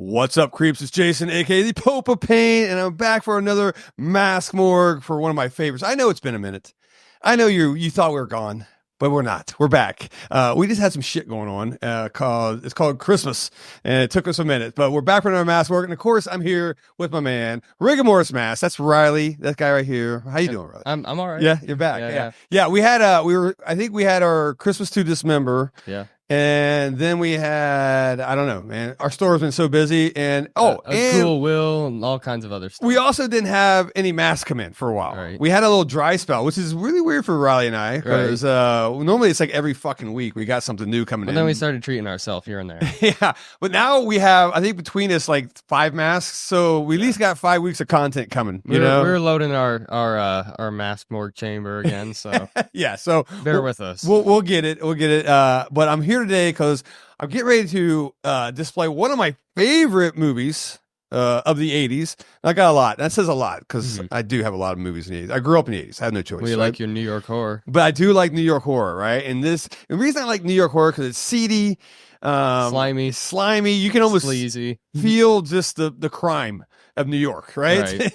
What's up, creeps? It's Jason, aka the Pope of Pain, and I'm back for another Mask Morgue for one of my favorites. I know it's been a minute. I know you thought we were gone, but we're not. We're back. We just had some shit going on. It's called Christmas, and it took us a minute, but we're back for another Mask Morgue. And of course, I'm here with my man, Rigor Morris Mask. That's Riley, that guy right here. How you doing, Riley? I'm all right. Yeah, you're back. Yeah. We had I think we had our Christmas to Dismember. Yeah. And then we had, I don't know, man. Our store has been so busy, and Cool Will and all kinds of other stuff. We also didn't have any masks come in for a while. Right. We had a little dry spell, which is really weird for Riley and I, because normally it's like every fucking week we got something new coming in. And then we started treating ourselves here and there. Yeah, but now we have, I think between us, like 5 masks, so we at least got 5 weeks of content coming. We're loading our mask morgue chamber again, so yeah. So bear with us. We'll get it. But I'm here today because I'm getting ready to display one of my favorite movies of the 80s. I got a lot. That says a lot because I do have a lot of movies in the 80s. I grew up in the 80s. I had no choice. We like your New York horror. But I do like New York horror, right? And the reason I like New York horror because it's seedy, slimy. You can almost sleazy. Feel just the crime of New York, right?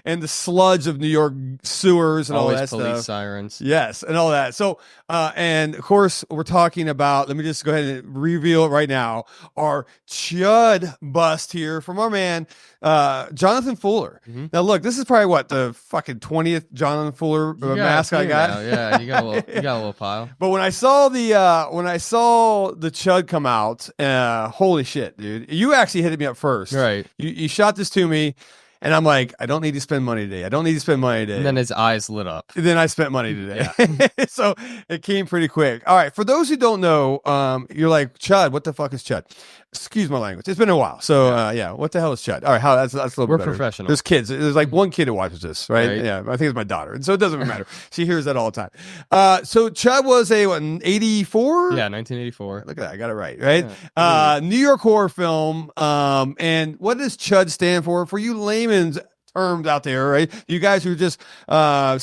And the sludge of New York sewers and always all that police stuff. Sirens. Yes, and all that. So, and of course, we're talking about, let me just go ahead and reveal it right now, our CHUD bust here from our man, Jonathan Fuller. Now, look, this is probably what, the fucking 20th Jonathan Fuller mask I got? Now. Yeah, you got a little pile. But when I saw the CHUD come out, holy shit, dude. You actually hit me up first. Right. You shot this to me, and I'm like, I don't need to spend money today. And then his eyes lit up. Then I spent money today. Yeah. So it came pretty quick. All right. For those who don't know, you're like, CHUD, what the fuck is CHUD? Excuse my language. It's been a while. So what the hell is CHUD? All right, that's a little bit better. We're professional. There's kids. There's like one kid who watches this, right? Yeah, I think it's my daughter. And so it doesn't matter. She hears that all the time. So CHUD was an 84? Yeah, 1984. Look at that. I got it right? Yeah. New York horror film. And what does CHUD stand for? For you layman's terms out there, right? You guys who are just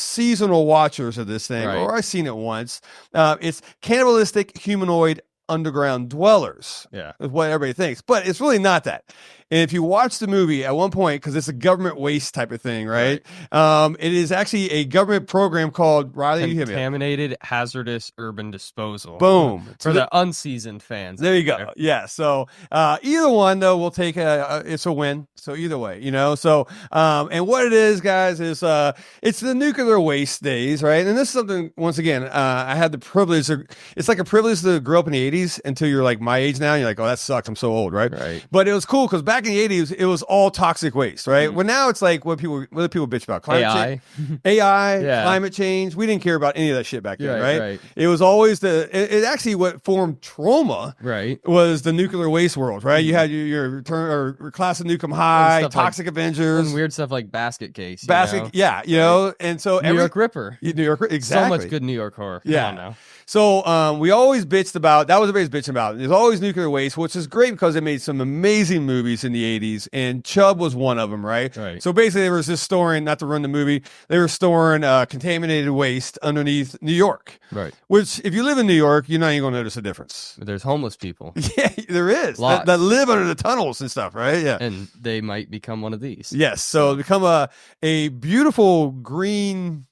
seasonal watchers of this thing, or I've seen it once. It's cannibalistic humanoid underground dwellers. Yeah, is what everybody thinks, but it's really not that. And if you watch the movie at one point, because it's a government waste type of thing, right? It is actually a government program called Contaminated Hazardous Urban Disposal. Boom. For the unseasoned fans. There you go. Yeah. So either one, though, will take it's a win. So either way, So, and what it is, guys, is it's the nuclear waste days, right? And this is something, once again, I had the privilege. It's like a privilege to grow up in the 80s until you're like my age now. And you're like, oh, that sucks. I'm so old, right? Right. But it was cool because back in the 80s, it was all toxic waste, right? Well, now it's like what do people bitch about? Climate change, climate change. We didn't care about any of that shit back then, right? It was always it actually what formed trauma, was the nuclear waste world, right? You had your return or Class of Nukem High, Toxic Avengers, and weird stuff like Basket Case, and so New York Ripper, exactly. So much good New York horror. Come on now. So we always bitched about, that was everybody's bitching about. There's always nuclear waste, which is great because they made some amazing movies in the 80s, and CHUD was one of them, right? So basically they were just storing, not to run the movie, they were storing contaminated waste underneath New York. Right. Which, if you live in New York, you're not even going to notice a difference. But there's homeless people. Yeah, there is. That live under the tunnels and stuff, right? Yeah. And they might become one of these. Yes. So become a beautiful green,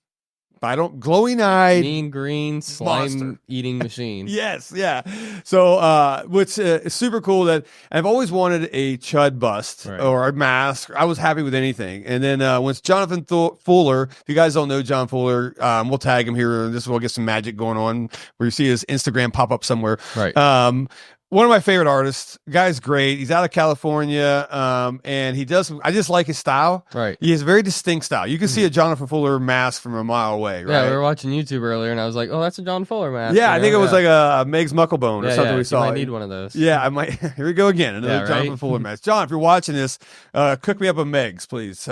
glowing-eyed, mean green slime-eating machine. Yes, yeah. So, which is super cool. That I've always wanted a CHUD bust or a mask. I was happy with anything. And then once Jonathan Fuller, if you guys don't know Jon Fuller, we'll tag him here. And we'll get some magic going on where you see his Instagram pop up somewhere. Right. One of my favorite artists. Guy's great. He's out of California, and I just like his style. Right. He has a very distinct style. You can see a Jonathan Fuller mask from a mile away, right? Yeah, we were watching YouTube earlier, and I was like, oh, that's a Jon Fuller mask. Yeah, I think it was like a Meg's Mucklebone or something we saw. I might need one of those. Yeah, I might. Here we go again. Another Jonathan Fuller mask. John, if you're watching this, cook me up a Meg's, please.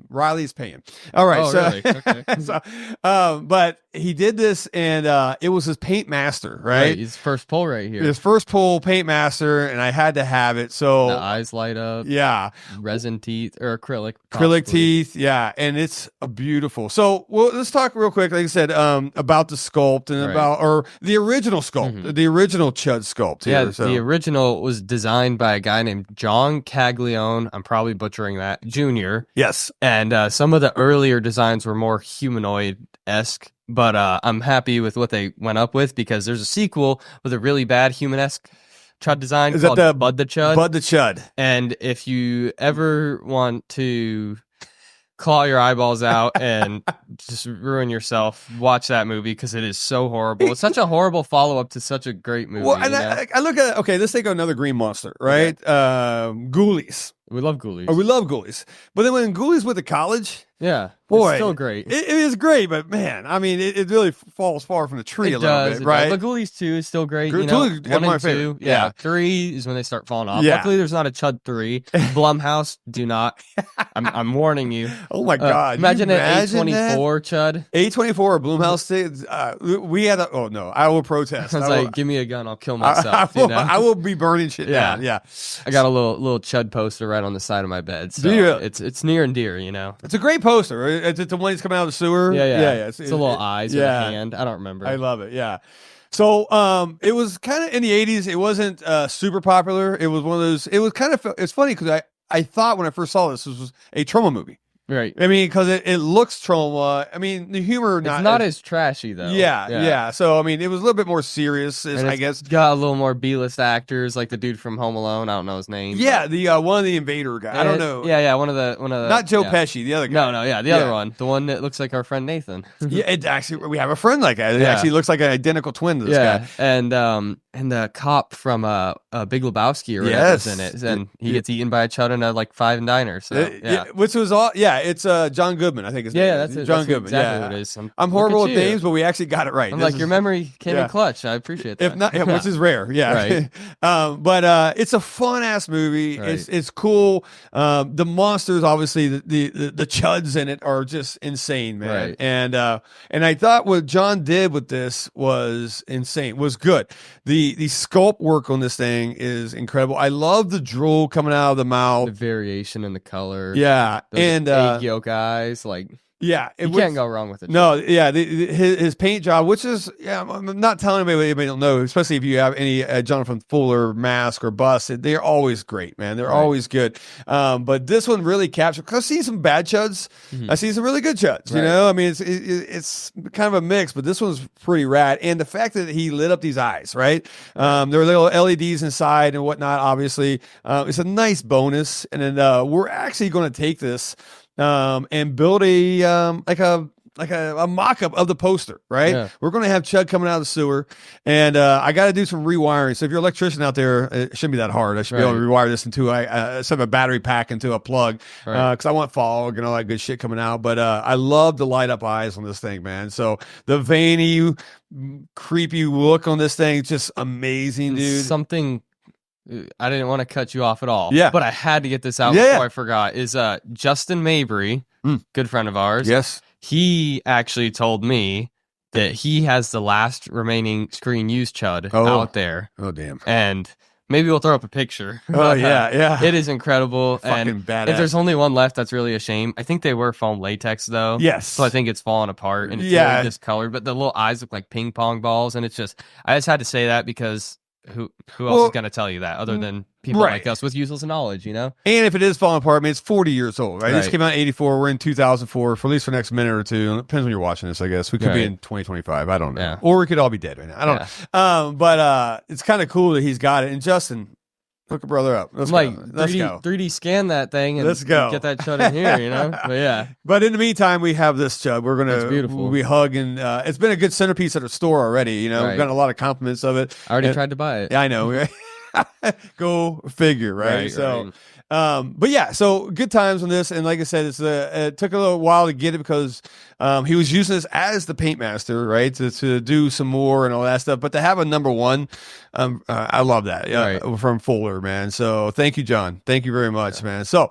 Riley's paying. All right. Really? Okay. So, but he did this, and it was his paint master, right? His first pull right here. His first pull paint master, and I had to have it. So The eyes light up. yeah, Resin teeth or acrylic. acrylic possibly. teeth, yeah, and it's beautiful. So well, let's talk real quick, like I said, about the sculpt and Right. about or the original sculpt, the original CHUD sculpt. Here, Yeah, so. the original was designed by a guy named John Caglione. I'm probably butchering that. Jr. Yes, And some of the earlier designs were more humanoid-esque, but I'm happy with what they went up with because there's a sequel with a really bad human-esque CHUD design Is that called the Bud the CHUD. Bud the CHUD. And if you ever want to claw your eyeballs out and just ruin yourself, watch that movie because it is so horrible. It's such a horrible follow-up to such a great movie. Well, and you know? I look at okay, let's take another green monster, right? Ghoulies. We love Ghoulies. Oh, we love Ghoulies. But then when Ghoulies went to college, Yeah. boy, It's still great. It is great, but man, I mean, it really falls far from the tree a little bit, right? But Ghoulies 2 is still great. Ghoulies You know, 2 is 1 my and 2. favorite. Yeah. Yeah. 3 is when they start falling off. Yeah. Luckily, there's not a CHUD 3. Blumhouse, do not. I'm warning you. Oh my God! Imagine an Imagine that? A24 CHUD. A24 or Blumhouse. We had a. Oh no, I will protest. I was I will, like, give me a gun, I'll kill myself. I will, you know? I will be burning shit Yeah. down. Yeah, I got a little CHUD poster right on the side of my bed. So Do you? it's near and dear, you know. it's a great poster. It's the one that's coming out of the sewer. Yeah. It's a little eyes with a hand. I don't remember. I love it. Yeah. So it was kind of in the 80s. It wasn't super popular. It was one of those. It was kind of. It's funny because I thought when I first saw this was a trauma movie. Right. I mean, because it looks trauma. I mean, the humor It's not as trashy though. Yeah. So I mean, it was a little bit more serious, And I it's guess. got a little more B-list actors, like the dude from Home Alone. I don't know his name. Yeah, the one of the invader guy. I don't know. Yeah, one of the Not Joe yeah. Pesci, the other guy. No, the other one, the one that looks like our friend Nathan. Yeah, it actually we have a friend like that. It Yeah. actually looks like an identical twin to this guy. and the cop from Big Lebowski or whatever Yes. is in it, and he gets eaten by a CHUD in a like Five Diner. So Which was all. Yeah, it's John Goodman. I think his name. yeah, that's it. John That's Goodman. exactly yeah. what it is. I'm horrible Look with at you. names, but we actually got it right. I'm This like, is- your memory came yeah. in clutch. I appreciate that. If not, which is rare, yeah. Right. But it's a fun ass movie. Right. It's cool. The monsters, obviously, the chuds in it are just insane, man. Right. And I thought what John did with this was insane. Was good. The sculpt work on this thing is incredible. I love the drool coming out of the mouth. the variation in the color. Yeah, Those and egg yolk eyes, like yeah, you was- can't go wrong with it. No, yeah, his paint job, which is, yeah, I'm not telling anybody don't know, especially if you have any Jonathan Fuller mask or bust, they're always great, man. They're Right. always good. But this one really captured, because I've seen some bad chuds. I've seen some really good chuds, you Right. know? I mean, it's kind of a mix, but this one's pretty rad. And the fact that he lit up these eyes, right? There were little LEDs inside and whatnot, obviously. It's a nice bonus. And then we're actually going to take this and build a mock-up of the poster, right? Yeah. We're going to have CHUD coming out of the sewer, and I got to do some rewiring. So if you're an electrician out there, it shouldn't be that hard. I should be able to rewire this into some a battery pack into a plug, because I want fog and all that good shit coming out. But I love the light up eyes on this thing, man. So the veiny, creepy look on this thing is just amazing, dude. Something I didn't want to cut you off at all. Yeah. But I had to get this out Yeah. before I forgot. Is Justin Mabry, good friend of ours. Yes. He actually told me that he has the last remaining screen used CHUD out there. Oh, damn. And maybe we'll throw up a picture. Oh, yeah. It is incredible. Fucking And badass. if there's only one left, that's really a shame. I think they were foam latex, though. Yes. So I think it's falling apart and it's Yeah. really discolored. But the little eyes look like ping pong balls. And it's just, I just had to say that because who else is going to tell you that other than people right. like us with useless knowledge, you know? And if it is falling apart, I mean, it's 40 years old, right? This Right. came out in 84. We're in 2004, for at least for the next minute or two. It depends when you're watching this, I guess. We could be Right. in 2025. I don't know. Yeah. Or we could all be dead right now. I don't know. But it's kind of cool that he's got it. And Justin, hook a brother up. Let's Like go. Let's 3D, go. 3D scan that thing and Let's go. get that CHUD in here, you know? But yeah. But in the meantime, we have this CHUD. We're It's gonna beautiful. we hug, and it's been a good centerpiece at our store already. You know, we've Right. gotten a lot of compliments of it. I already And- tried to buy it. Yeah, I know. Go figure, right? Right, So, but yeah, so good times on this, and like I said, it took a little while to get it because he was using this as the paint master, right, to do some more and all that stuff. But to have a number one, I love that. Yeah, Right. from Fuller, man. So thank you, John. Thank you very much, man. So.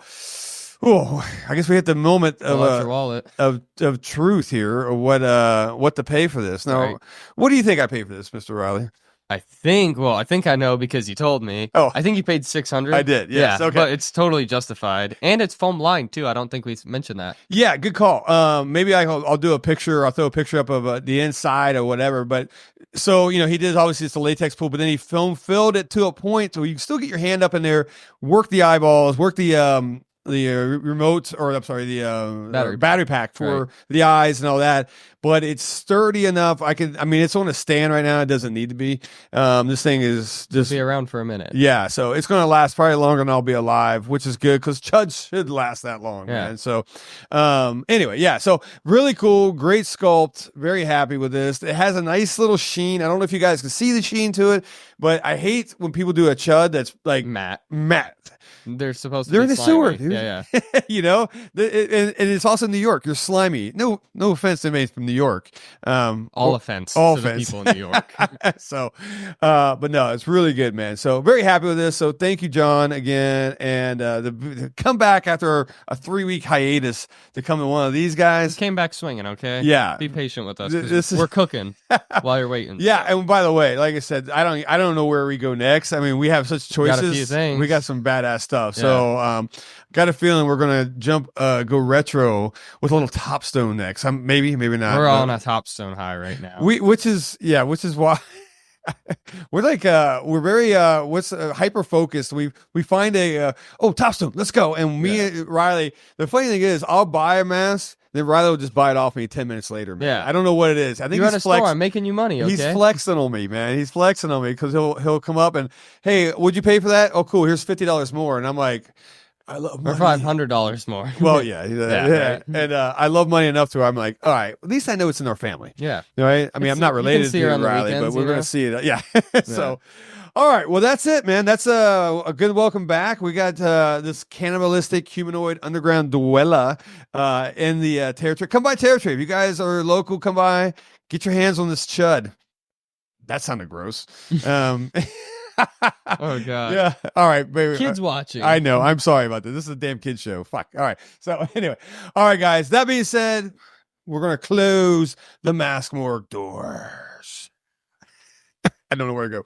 Oh, I guess we hit the moment Pull out your wallet. of truth here, or what to pay for this. Now, Right. what do you think I paid for this, Mr. Riley? I think I know because you told me. Oh. I think you paid 600. I did, yes, Yeah, okay. but it's totally justified. And it's foam lined too. I don't think we mentioned that. Yeah, good call. Maybe I'll do a picture. I'll throw a picture up of the inside or whatever. But so he did, obviously it's a latex pool, but then he filled it to a point so you can still get your hand up in there, work the eyeballs, work the remote, or I'm sorry, the battery pack for the eyes and all that. But it's sturdy enough. It's on a stand right now. It doesn't need to be. This thing is just be around for a minute. Yeah, so it's going to last probably longer than I'll be alive, which is good because CHUD should last that long, man. So, anyway, yeah. So really cool, great sculpt. Very happy with this. It has a nice little sheen. I don't know if you guys can see the sheen to it, but I hate when people do a CHUD that's like matte. They're supposed to They're be in the slimy. sewer, dude. Yeah. And it's also New York. You're slimy. No offense to me from New York. All offense to the people in New York. So, but no, it's really good, man. So very happy with this. So thank you, Jon, again. And the come back after a 3-week hiatus to come to one of these guys. Came back swinging, okay? Yeah. Be patient with us. We're cooking while you're waiting. Yeah, and by the way, like I said, I don't know where we go next. I mean, we have such choices. Got a few things. We got some badass stuff. So got a feeling we're gonna go retro with a little Topstone next. Maybe not. We're all on a Topstone high right now. Which is why we're like we're very hyper focused. We find a Topstone, let's go. And me and Riley, the funny thing is I'll buy a mask, then Riley will just buy it off me 10 minutes later, man. Yeah. I don't know what it is. I think you're at a store. I'm making you money, okay? He's flexing on me, man. He's flexing on me because he'll come up and, hey, would you pay for that? Oh, cool. Here's $50 more. And I'm like, I love money. Or $500 more. Well, yeah. Right. And I love money enough to where I'm like, all right, at least I know it's in our family. Yeah. Right? I mean, I'm not related to Riley, but we're going to see it. Yeah. So, all right. Well, that's it, man. That's a good welcome back. We got this cannibalistic humanoid underground dweller in the territory. Come by territory. If you guys are local, come by. Get your hands on this CHUD. That sounded gross. Oh god. Yeah. All right, baby. Kids watching. I know. I'm sorry about this. This is a damn kid show. Fuck. All right. So anyway. All right, guys. That being said, we're gonna close the Mask Morgue doors. I don't know where to go.